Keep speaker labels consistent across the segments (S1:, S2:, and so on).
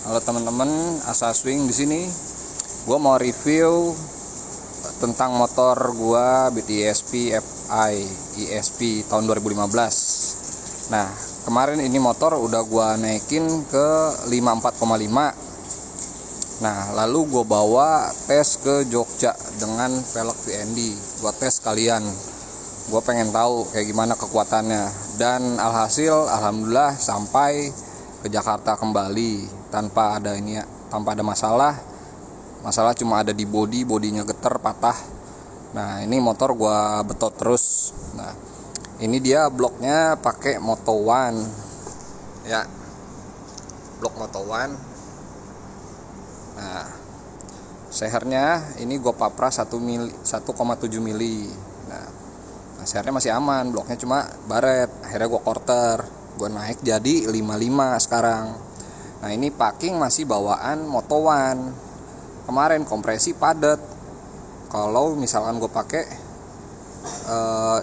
S1: Halo teman-teman, Asa Swing di sini. Gua mau review tentang motor gua BTSP FI ESP tahun 2015. Nah, kemarin ini motor udah gua naikin ke 54,5. Nah, lalu gua bawa tes ke Jogja dengan velg VND. Gua tes sekalian. Gua pengen tahu kayak gimana kekuatannya, dan alhasil alhamdulillah sampai ke Jakarta kembali tanpa ada masalah cuma ada di bodinya getar patah. Nah, ini motor gua betot terus. Nah, ini dia bloknya pakai Moto One ya, blok Moto One. Nah, sehernya ini gua papras 1,7 mili. Nah, sehernya masih aman, bloknya cuma baret. Akhirnya gua quarter, gua naik jadi 55 sekarang. Nah, ini packing masih bawaan Moto One. Kemarin kompresi padat. Kalau misalkan gue pakai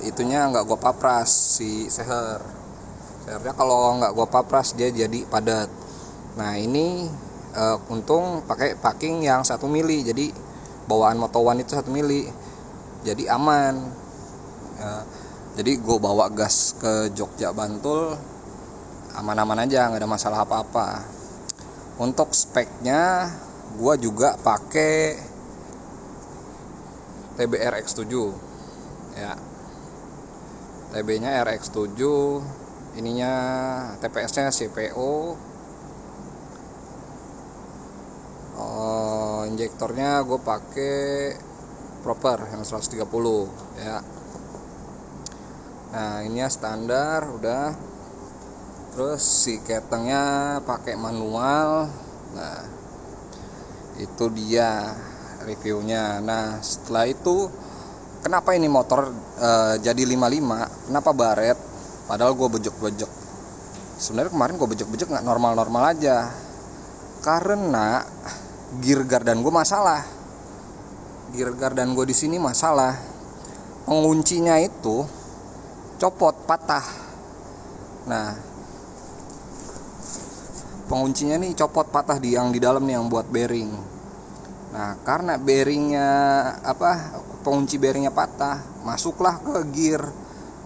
S1: itunya nggak gue papras si sehernya kalau nggak gue papras dia jadi padat. Nah, ini untung pakai packing yang 1 mili, jadi bawaan Moto One itu 1 mili, jadi aman. Jadi gue bawa gas ke Jogja Bantul aman-aman aja, nggak ada masalah apa-apa. Untuk speknya gua juga pakai TB RX7 ya. TB-nya RX7, ininya TPS-nya CPO. Injektornya gue pakai proper yang 130 ya. Nah, ini ya standar udah. Terus si ketengnya pakai manual. Nah, itu dia reviewnya. Nah, setelah itu kenapa ini motor jadi 55? Kenapa baret? Padahal gue bejek-bejek. Sebenarnya kemarin gue bejek-bejek nggak normal-normal aja. Karena gear gardan gue masalah. Gear gardan gue di sini masalah. Penguncinya itu copot, patah. Nah, penguncinya nih copot, patah yang di dalam nih yang buat bearing. Nah, karena bearingnya pengunci bearingnya patah, masuklah ke gear.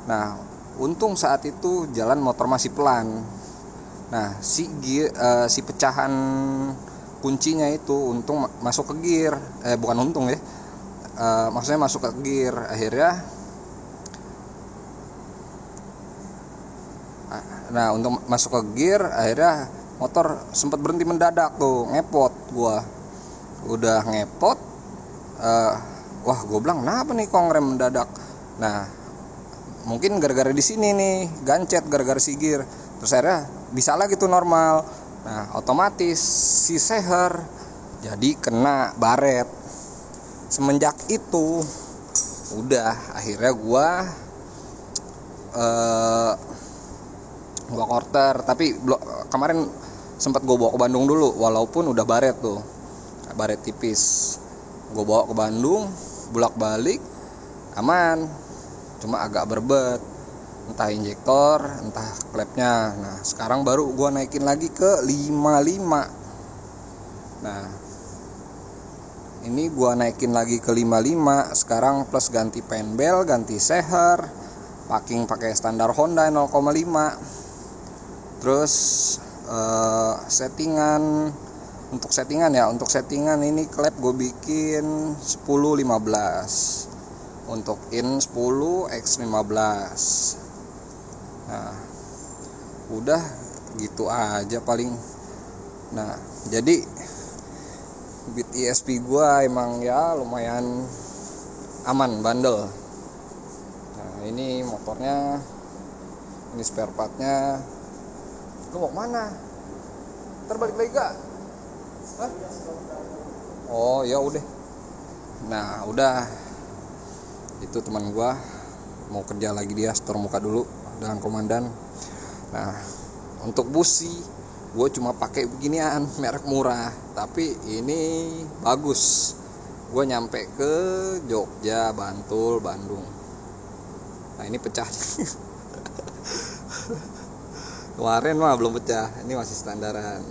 S1: Nah, untung saat itu jalan motor masih pelan. Nah, si pecahan kuncinya itu untung masuk ke gear. Bukan untung ya. Maksudnya masuk ke gear. Akhirnya untuk masuk ke gear, akhirnya motor sempat berhenti mendadak tuh, ngepot gua. Udah ngepot, wah gua bilang kenapa nih kok ngerem mendadak. Nah, mungkin gara-gara di sini nih gancet gara-gara si gear. Terus akhirnya bisa lagi tuh normal. Nah, otomatis si seher jadi kena baret. Semenjak itu udah akhirnya gua quarter, tapi kemarin sempat gue bawa ke Bandung dulu, walaupun udah baret tuh, baret tipis. Gue bawa ke Bandung, bolak-balik aman, cuma agak berbet, entah injektor, entah klepnya. Nah, sekarang baru gue naikin lagi ke 55. Nah, ini gue naikin lagi ke 55 sekarang, plus ganti penbel, ganti seher, packing pakai standar Honda 0,5. Terus untuk settingan ini klep gue bikin 10-15, untuk in 10x15. Nah, udah gitu aja paling. Nah, jadi Beat ESP gue emang ya lumayan aman, bandel. Nah, ini motornya, ini spare partnya. Lu mau kemana? Terbalik lagi gak? Hah? Oh ya udah. Nah, udah. Itu teman gua mau kerja lagi, dia setor muka dulu dengan komandan. Nah, untuk busi gue cuma pakai beginian merek murah, tapi ini bagus. Gue nyampe ke Jogja, Bantul, Bandung. Nah, ini pecah. Kemarin mah belum pecah, ini masih standaran.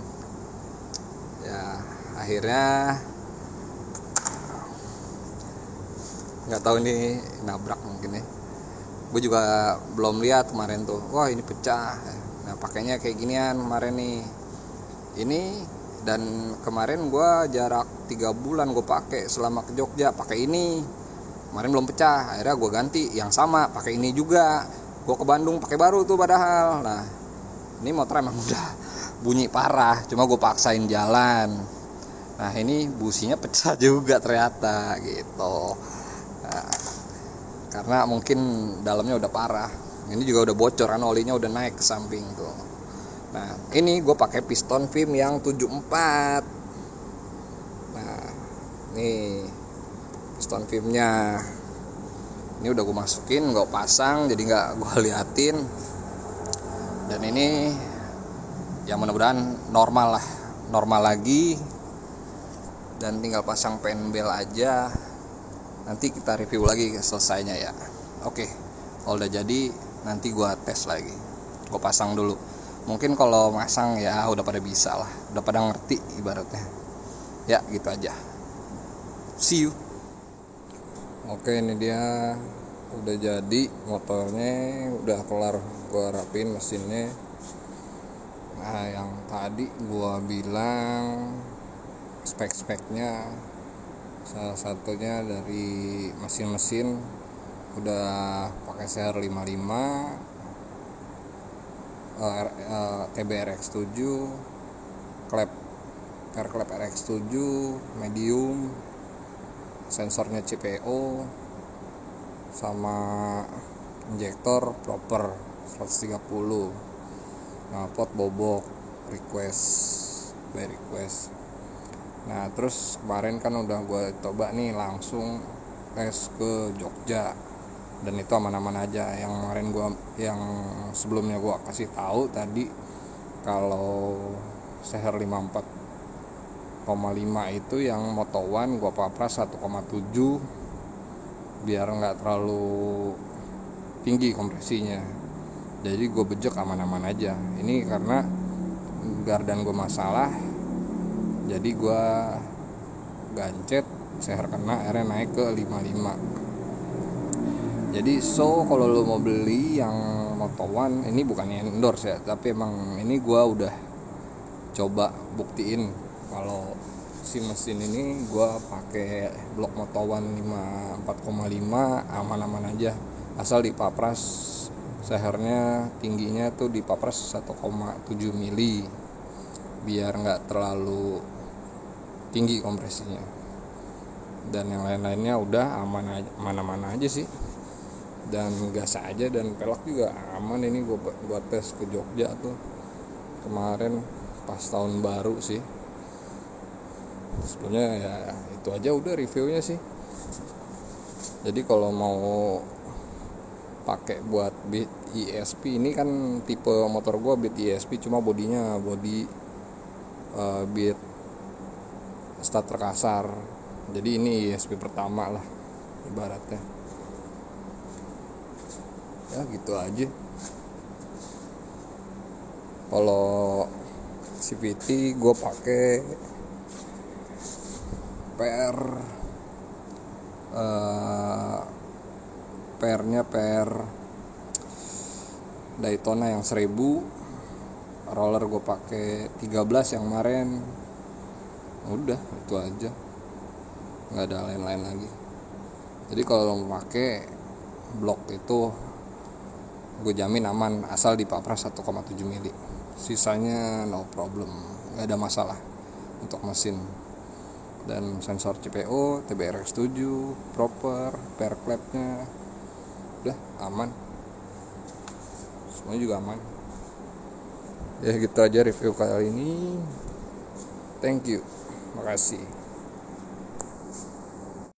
S1: Ya akhirnya nggak tahu ini nabrak mungkin ya. Gue juga belum lihat kemarin tuh, wah ini pecah. Nah pakainya kayak ginian kemarin nih ini. Dan kemarin gue jarak 3 bulan gue pakai selama ke Jogja pakai ini, kemarin belum pecah. Akhirnya gue ganti yang sama pakai ini juga. Gue ke Bandung pakai baru tuh padahal. Nah ini motor emang udah bunyi parah, cuma gue paksain jalan. Nah ini businya pecah juga ternyata gitu. Nah, karena mungkin dalamnya udah parah. Ini juga udah bocor kan, olinya udah naik ke samping tuh. Nah ini gue pakai piston Vim yang 74. Nah nih piston Vimnya ini udah gue masukin, gue pasang, jadi nggak gue liatin. Dan ini ya mudah-mudahan normal lagi. Dan tinggal pasang penbel aja. Nanti kita review lagi selesainya ya. Oke, kalau udah jadi nanti gue tes lagi. Gue pasang dulu. Mungkin kalau masang ya udah pada bisa lah, udah pada ngerti ibaratnya. Ya gitu aja. See you. Oke, ini dia udah jadi motornya, udah kelar gue rapin mesinnya. Nah yang tadi gue bilang spek-speknya, salah satunya dari mesin udah pakai CR 55, TBRX7, pair clap RX7 medium, sensornya CPO, sama injektor proper 130. Nah pot bobok by request. Nah terus kemarin kan udah gue coba nih langsung tes ke Jogja, dan itu aman-aman aja. Yang kemarin yang sebelumnya gue kasih tahu tadi, kalau CR 54,5 itu yang Moto1 gue papras 1,7 biar nggak terlalu tinggi kompresinya. Jadi gue bejek aman-aman aja. Ini karena gardan gue masalah, jadi gue gancet, CR kena, akhirnya naik ke 55. Jadi kalau lo mau beli yang Moto1, ini bukan endorse ya, tapi emang ini gue udah coba buktiin kalau si mesin ini gue pakai blok Moto1 4,5 aman-aman aja, asal dipapras sehernya tingginya tuh dipapras 1,7 mili biar nggak terlalu tinggi kompresinya. Dan yang lain-lainnya udah aman-aman aja sih, dan gas aja, dan pelek juga aman. Ini gue tes ke Jogja tuh kemarin pas tahun baru sih. Sebenarnya ya itu aja udah reviewnya sih. Jadi kalau mau pakai buat Beat ESP, ini kan tipe motor gue Beat ESP, cuma bodinya Beat starter kasar. Jadi ini ESP pertama lah ibaratnya. Ya gitu aja. Kalau CVT gue pakai pairnya Daytona yang 1000, roller gue pakai 13 yang kemarin. Udah itu aja, nggak ada lain-lain lagi. Jadi kalau mau pakai blok itu gue jamin aman, asal dipapras 1,7 mili. Sisanya no problem, nggak ada masalah untuk mesin. Dan sensor CPO, TBRX7 proper, pair clapnya udah aman, semuanya juga aman. Ya gitu aja review kali ini. Thank you, makasih.